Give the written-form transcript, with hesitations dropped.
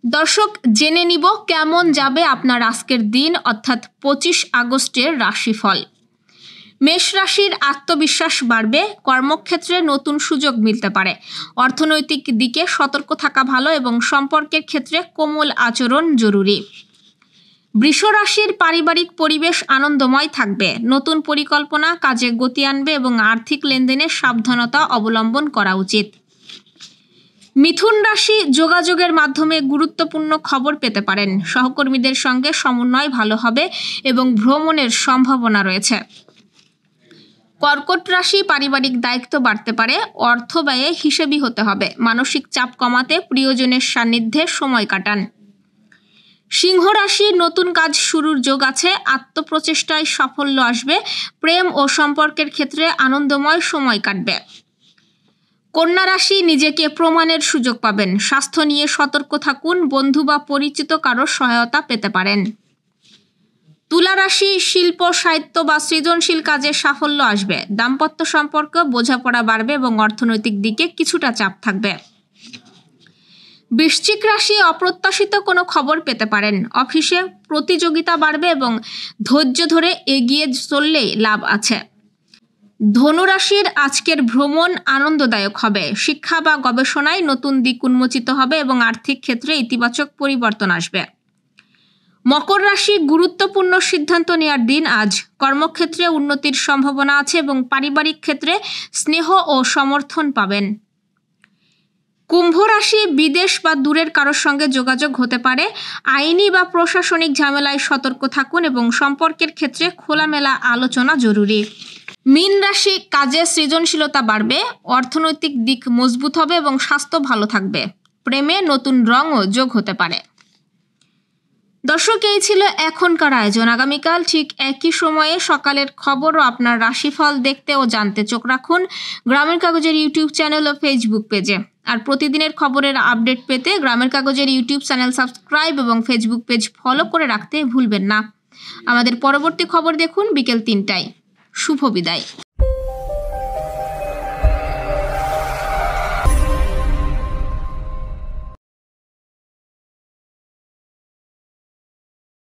দর্শক, জেনে নিব কেমন যাবে আপনার আজকের দিন অর্থাৎ 25 আগস্টের রাশিফল। মেষ রাশির আত্মবিশ্বাস বাড়বে, কর্মক্ষেত্রে নতুন সুযোগ মিলতে পারে। অর্থনৈতিক দিকে সতর্ক থাকা ভালো এবং সম্পর্কের ক্ষেত্রে কোমল আচরণ জরুরি। বৃষ রাশির পারিবারিক পরিবেশ আনন্দময় থাকবে। নতুন পরিকল্পনা কাজে গতি আনবে এবং আর্থিক লেনদেনে সাবধানতা অবলম্বন করা উচিত। মিথুন রাশি যোগাযোগের মাধ্যমে গুরুত্বপূর্ণ খবর পেতে পারেন। সহকর্মীদের সঙ্গে সমন্বয় ভালো হবে এবং ভ্রমণের সম্ভাবনা রয়েছে। কর্কট রাশি পারিবারিক দায়িত্ব বাড়তে পারে, অর্থ ব্যয়ে হিসেবি হতে হবে। মানসিক চাপ কমাতে প্রিয়জনের সান্নিধ্যে সময় কাটান। সিংহ রাশি নতুন কাজ শুরুর যোগ আছে, আত্মপ্রচেষ্টায় সাফল্য আসবে। প্রেম ও সম্পর্কের ক্ষেত্রে আনন্দময় সময় কাটবে। কন্যা রাশি নিজেকে প্রমাণের সুযোগ পাবেন। স্বাস্থ্য নিয়ে সতর্ক থাকুন, বন্ধু বা পরিচিত কারোর সহায়তা পেতে পারেন। তুলা রাশি শিল্প, সাহিত্য বা সৃজনশীল কাজে সাফল্য আসবে। দাম্পত্য সম্পর্ক বোঝাপড়া বাড়বে এবং অর্থনৈতিক দিকে কিছুটা চাপ থাকবে। বৃশ্চিক রাশি অপ্রত্যাশিত কোনো খবর পেতে পারেন। অফিসে প্রতিযোগিতা বাড়বে এবং ধৈর্য ধরে এগিয়ে চললেই লাভ আছে। ধনু রাশির আজকের ভ্রমণ আনন্দদায়ক হবে। শিক্ষা বা গবেষণায় নতুন দিক উন্মোচিত হবে এবং আর্থিক ক্ষেত্রে ইতিবাচক পরিবর্তন আসবে। মকর রাশি গুরুত্বপূর্ণ সিদ্ধান্ত নেওয়ার দিন আজ। কর্মক্ষেত্রে উন্নতির সম্ভাবনা আছে এবং পারিবারিক ক্ষেত্রে স্নেহ ও সমর্থন পাবেন। কুম্ভ রাশি বিদেশ বা দূরের কারোর সঙ্গে যোগাযোগ হতে পারে। আইনি বা প্রশাসনিক ঝামেলায় সতর্ক থাকুন এবং সম্পর্কের ক্ষেত্রে খোলামেলা আলোচনা জরুরি। মীন রাশি কাজে সৃজনশীলতা বাড়বে, অর্থনৈতিক দিক মজবুত হবে এবং স্বাস্থ্য ভালো থাকবে। প্রেমে নতুন রঙও যোগ হতে পারে। দর্শক, এই ছিল এখনকার আয়োজন। আগামীকাল ঠিক একই সময়ে সকালের খবর ও আপনার রাশিফল দেখতে ও জানতে চোখ রাখুন গ্রামের কাগজের ইউটিউব চ্যানেল ও ফেসবুক পেজে। আর প্রতিদিনের খবরের আপডেট পেতে গ্রামের কাগজের ইউটিউব চ্যানেল সাবস্ক্রাইব এবং ফেসবুক পেজ ফলো করে রাখতে ভুলবেন না। আমাদের পরবর্তী খবর দেখুন বিকেল 3টায়। শুভ বিদায়।